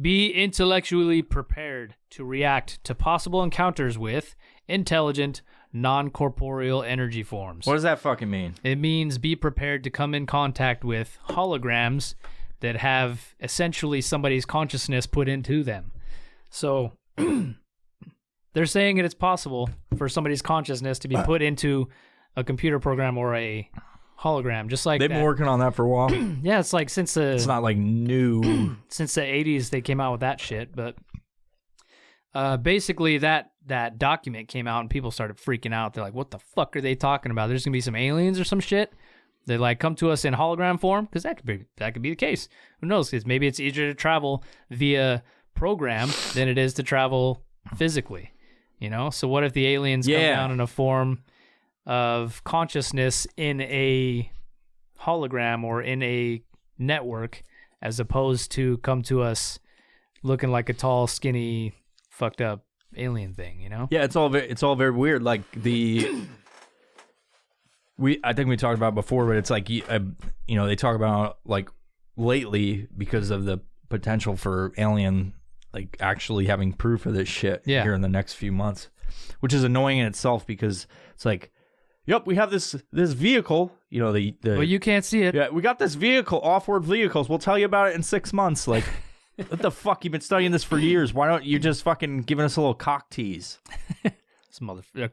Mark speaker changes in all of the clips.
Speaker 1: Be intellectually prepared to react to possible encounters with intelligent, non-corporeal energy forms.
Speaker 2: What does that fucking mean?
Speaker 1: It means be prepared to come in contact with holograms that have essentially somebody's consciousness put into them. So they're saying that it's possible for somebody's consciousness to be put into a computer program or a hologram, just like
Speaker 2: they've been working on that for a while.
Speaker 1: Yeah, it's like since
Speaker 2: it's not like new.
Speaker 1: Since the 80s, they came out with that shit. But basically, that document came out and people started freaking out. They're like, "What the fuck are they talking about? There's gonna be some aliens or some shit." They like come to us in hologram form, because that could be the case. Who knows? Because maybe it's easier to travel via program than it is to travel physically. You know. So what if the aliens come down in a form of consciousness in a hologram or in a network, as opposed to come to us looking like a tall, skinny, fucked up alien thing, you know?
Speaker 2: Yeah, it's all very weird. Like I think we talked about it before, but it's like they talk about like lately because of the potential for alien like actually having proof of this shit here in the next few months, which is annoying in itself because it's like, yep, we have this vehicle, but
Speaker 1: you can't see it.
Speaker 2: Yeah, we got this vehicle, off-world vehicles. We'll tell you about it in 6 months. Like, what the fuck? You've been studying this for years. Why don't you just fucking giving us a little cock tease?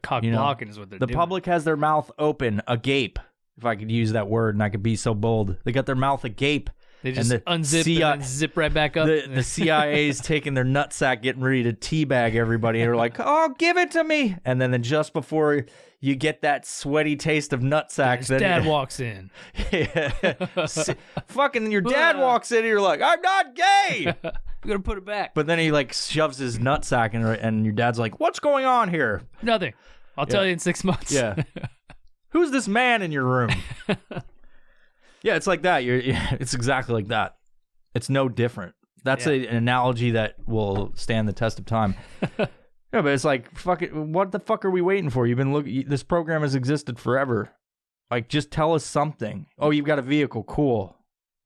Speaker 1: Cock blocking is what they're doing.
Speaker 2: The public has their mouth open, agape, if I could use that word and I could be so bold. They got their mouth agape.
Speaker 1: They just unzip and zip right back up.
Speaker 2: The CIA's taking their nutsack, getting ready to teabag everybody. And they're like, oh, give it to me. And then just before you get that sweaty taste of nutsack,
Speaker 1: his dad walks in.
Speaker 2: Fucking your dad walks in and you're like, I'm not gay.
Speaker 1: I'm going to put it back.
Speaker 2: But then he like shoves his nutsack in, and your dad's like, what's going on here?
Speaker 1: Nothing. I'll tell you in 6 months.
Speaker 2: Yeah. Who's this man in your room? Yeah, it's like that. It's exactly like that. It's no different. That's an analogy that will stand the test of time. Yeah, but it's like, fuck it. What the fuck are we waiting for? You've been looking. This program has existed forever. Like, just tell us something. Oh, you've got a vehicle. Cool.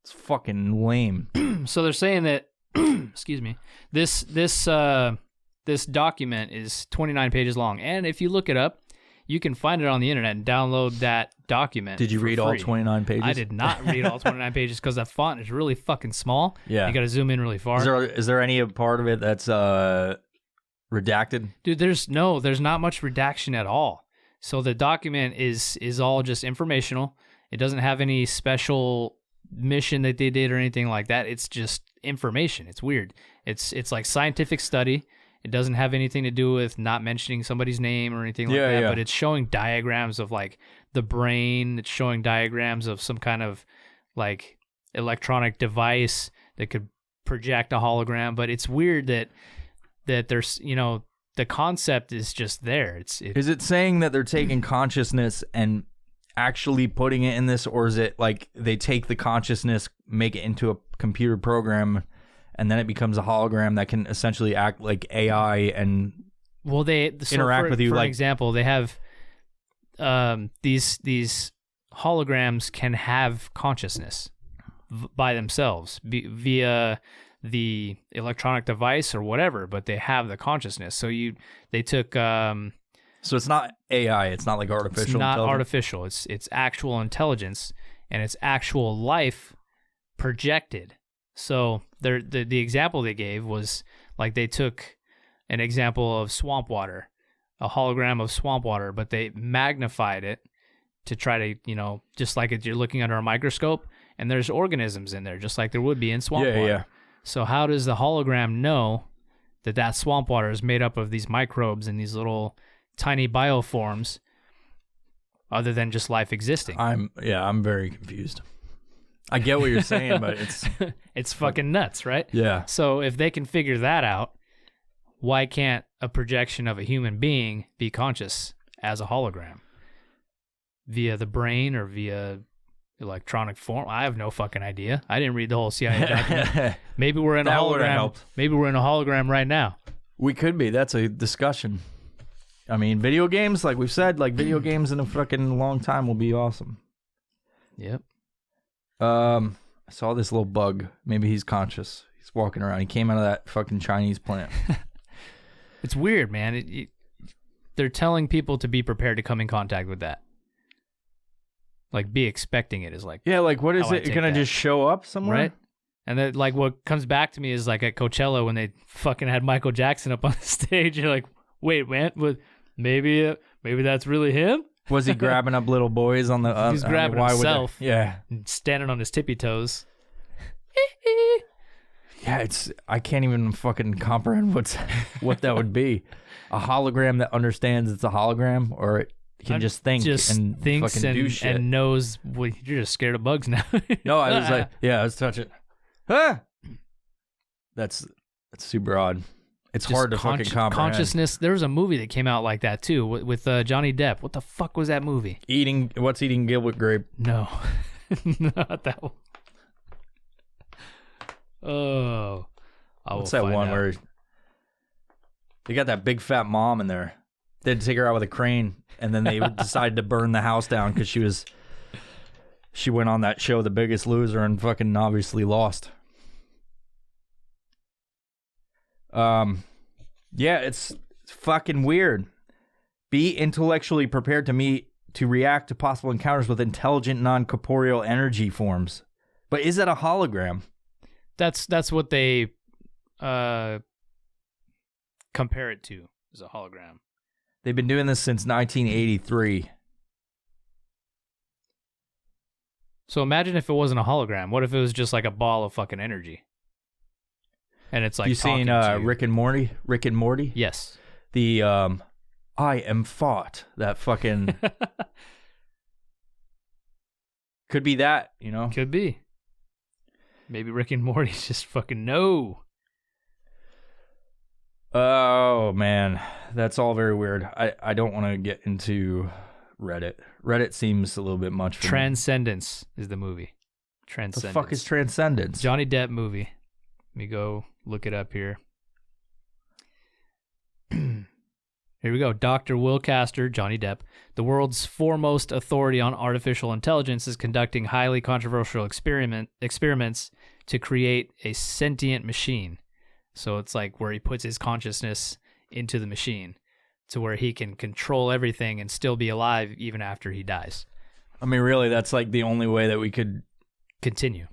Speaker 2: It's fucking lame.
Speaker 1: So they're saying that. Excuse me. This document is 29 pages long, and if you look it up, you can find it on the internet and download that document.
Speaker 2: Did you read all 29 pages?
Speaker 1: I did not read all 29 pages because the font is really fucking small.
Speaker 2: Yeah.
Speaker 1: You got to zoom in really far.
Speaker 2: Is there any part of it that's redacted?
Speaker 1: Dude, there's not much redaction at all. So the document is all just informational. It doesn't have any special mission that they did or anything like that. It's just information. It's weird. It's like scientific study. It doesn't have anything to do with not mentioning somebody's name or anything like that, but it's showing diagrams of like the brain. It's showing diagrams of some kind of like electronic device that could project a hologram. But it's weird that there's, the concept is just there.
Speaker 2: Is it saying that they're taking consciousness and actually putting it in this, or is it like they take the consciousness, make it into a computer program, and then it becomes a hologram that can essentially act like AI and interact with you?
Speaker 1: For
Speaker 2: like
Speaker 1: example, they have these holograms can have consciousness by themselves via the electronic device or whatever, but they have the consciousness. So they took.
Speaker 2: So it's not AI. It's not like artificial.
Speaker 1: It's not artificial. It's actual intelligence, and it's actual life projected. So the example they gave was like they took an example of swamp water, a hologram of swamp water, but they magnified it to try to, just like you're looking under a microscope, and there's organisms in there, just like there would be in swamp water. Yeah. So how does the hologram know that swamp water is made up of these microbes and these little tiny bioforms, other than just life existing?
Speaker 2: I'm very confused. I get what you're saying, but
Speaker 1: it's fucking nuts, right?
Speaker 2: Yeah.
Speaker 1: So if they can figure that out, why can't a projection of a human being be conscious as a hologram via the brain or via electronic form? I have no fucking idea. I didn't read the whole CIA document. Maybe we're in a hologram. Maybe we're in a hologram right now.
Speaker 2: We could be. That's a discussion. I mean, video games, like we've said, like video games in a fucking long time will be awesome.
Speaker 1: Yep.
Speaker 2: I saw this little bug. Maybe he's conscious. He's walking around. He came out of that fucking Chinese plant.
Speaker 1: It's weird, man. They're telling people to be prepared to come in contact with that. Like, be expecting it is like...
Speaker 2: Yeah, like, what is it? You're going to just show up somewhere?
Speaker 1: Right? And then, like, what comes back to me is, like, at Coachella when they fucking had Michael Jackson up on the stage. You're like, wait, man, maybe that's really him?
Speaker 2: Was he grabbing up little boys on the...
Speaker 1: He's grabbing himself.
Speaker 2: Yeah.
Speaker 1: And standing on his tippy toes.
Speaker 2: Yeah, I can't even fucking comprehend what that would be. A hologram that understands it's a hologram, or it can just think and
Speaker 1: thinks
Speaker 2: fucking do shit.
Speaker 1: and knows. Well, you're just scared of bugs now.
Speaker 2: No, I was like, yeah, let's touch it. Ah! That's super odd. It's just hard to fucking comprehend.
Speaker 1: Consciousness. There was a movie that came out like that too with Johnny Depp. What the fuck was that movie?
Speaker 2: What's eating Gilbert Grape?
Speaker 1: No, not that one. Oh,
Speaker 2: what's that one where they got that big fat mom in there? They had to take her out with a crane, and then they decided to burn the house down because she went on that show, The Biggest Loser, and fucking obviously lost. Yeah, it's fucking weird. Be intellectually prepared to react to possible encounters with intelligent non-corporeal energy forms. But is that a hologram?
Speaker 1: That's what they compare it to, is a hologram.
Speaker 2: They've been doing this since 1983.
Speaker 1: So imagine if it wasn't a hologram. What if it was just like a ball of fucking energy? And it's like,
Speaker 2: you seen Rick and Morty? Rick and Morty?
Speaker 1: Yes.
Speaker 2: The I am fought. That fucking could be that, you know?
Speaker 1: Could be. Maybe Rick and Morty just fucking know.
Speaker 2: Oh, man. That's all very weird. I don't want to get into Reddit. Reddit seems a little bit much for
Speaker 1: Transcendence is the movie.
Speaker 2: The
Speaker 1: Transcendence.
Speaker 2: fuck is Transcendence?
Speaker 1: Johnny Depp movie. Let me go look it up here. Here we go. Dr. Will Castor, Johnny Depp, the world's foremost authority on artificial intelligence, is conducting highly controversial experiments to create a sentient machine. So it's like where he puts his consciousness into the machine to where he can control everything and still be alive even after he dies.
Speaker 2: I mean, really, that's like the only way that we could
Speaker 1: continue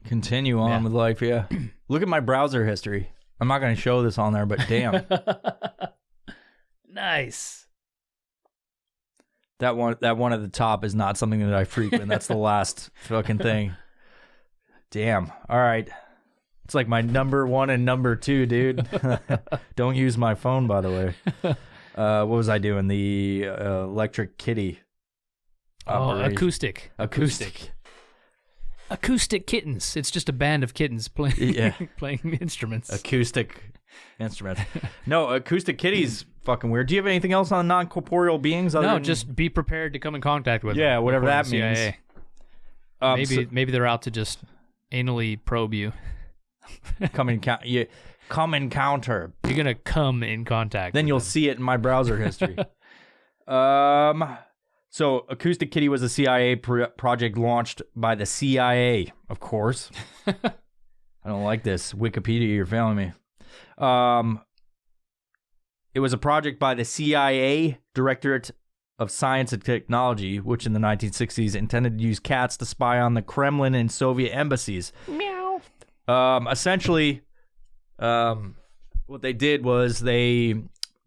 Speaker 2: on with life, yeah. Look at my browser history. I'm not going to show this on there, but damn.
Speaker 1: Nice.
Speaker 2: That one at the top is not something that I frequent. That's the last fucking thing. Damn. All right. It's like my number 1 and number 2, dude. Don't use my phone, by the way. What was I doing? The Electric Kitty.
Speaker 1: Acoustic. Acoustic kittens. It's just a band of kittens playing instruments.
Speaker 2: Acoustic instruments. No, Acoustic Kitty's fucking weird. Do you have anything else on non-corporeal beings?
Speaker 1: No, just be prepared to come in contact with them.
Speaker 2: Yeah, whatever that means.
Speaker 1: Maybe they're out to just anally probe you.
Speaker 2: Come encounter.
Speaker 1: You're gonna come in contact.
Speaker 2: Then you'll see it in my browser history. So Acoustic Kitty was a CIA project launched by the CIA, of course. I don't like this. Wikipedia, you're failing me. It was a project by the CIA Directorate of Science and Technology, which in the 1960s intended to use cats to spy on the Kremlin and Soviet embassies.
Speaker 1: Meow.
Speaker 2: Essentially, what they did was they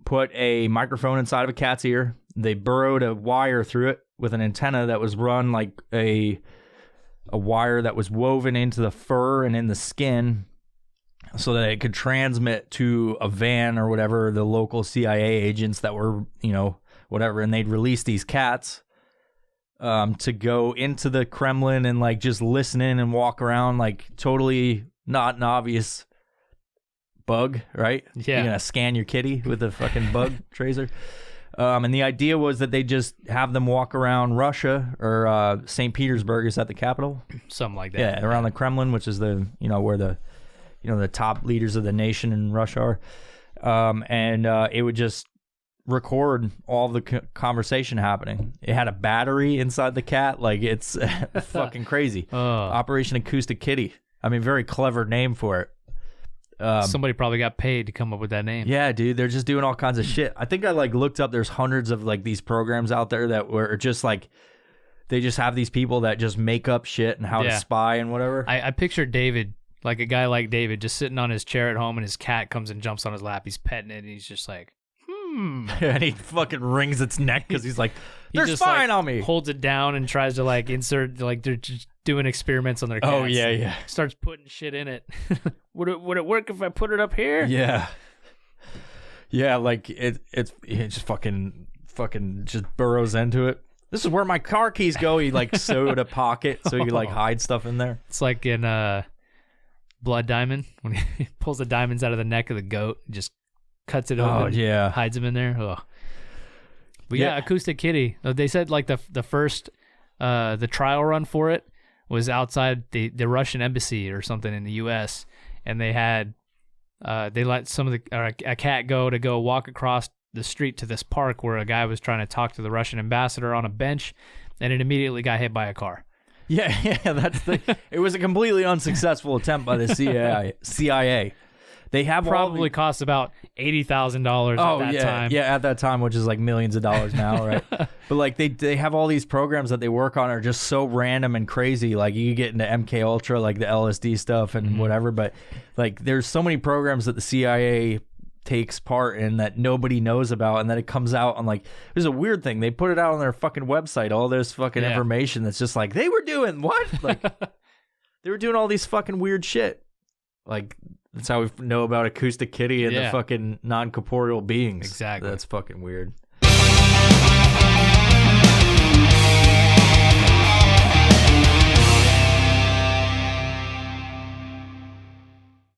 Speaker 2: put a microphone inside of a cat's ear. They burrowed a wire through it with an antenna that was run like a wire that was woven into the fur and in the skin so that it could transmit to a van or whatever, the local CIA agents that were, whatever, and they'd release these cats to go into the Kremlin and like just listen in and walk around like totally not an obvious bug, right?
Speaker 1: Yeah.
Speaker 2: You're going to scan your kitty with a fucking bug tracer. And the idea was that they just have them walk around Russia or St. Petersburg, is that the capital?
Speaker 1: Something like that.
Speaker 2: Yeah, around the Kremlin, which is the, where the, the top leaders of the nation in Russia are. And it would just record all the conversation happening. It had a battery inside the cat. Like, it's fucking crazy. Operation Acoustic Kitty. I mean, very clever name for it.
Speaker 1: Somebody probably got paid to come up with that name.
Speaker 2: Yeah, dude, they're just doing all kinds of shit. I think I like looked up. There's hundreds of like these programs out there that were just like they just have these people that just make up shit and how to spy and whatever.
Speaker 1: I picture David, like a guy like David, just sitting on his chair at home, and his cat comes and jumps on his lap. He's petting it, and he's just like,
Speaker 2: and he fucking wrings its neck because he's like, they're spying on me.
Speaker 1: Holds it down and tries to like insert, like they're just doing experiments on their cats.
Speaker 2: Oh yeah.
Speaker 1: Starts putting shit in it. Would it work if I put it up here?
Speaker 2: Yeah. Yeah, like it just fucking just burrows into it. This is where my car keys go. He like sewed a pocket so he could like hide stuff in there.
Speaker 1: It's like in Blood Diamond when he pulls the diamonds out of the neck of the goat, and just cuts it open.
Speaker 2: Oh yeah,
Speaker 1: hides them in there. Oh. But yeah, Acoustic Kitty. They said like the first the trial run for it was outside the Russian embassy or something in the U.S. and they had they let a cat go walk across the street to this park where a guy was trying to talk to the Russian ambassador on a bench, and it immediately got hit by a car.
Speaker 2: Yeah, it was a completely unsuccessful attempt by the CIA. They have
Speaker 1: probably cost about $80,000 at that time.
Speaker 2: Yeah, at that time, which is like millions of dollars now, right? But like they have all these programs that they work on are just so random and crazy. Like you get into MK Ultra, like the LSD stuff and whatever. But like there's so many programs that the CIA takes part in that nobody knows about, and then it comes out on like there's a weird thing. They put it out on their fucking website, all this fucking information that's just like they were doing what? Like they were doing all these fucking weird shit. Like that's how we know about Acoustic Kitty and the fucking non-corporeal beings.
Speaker 1: Exactly.
Speaker 2: That's fucking weird.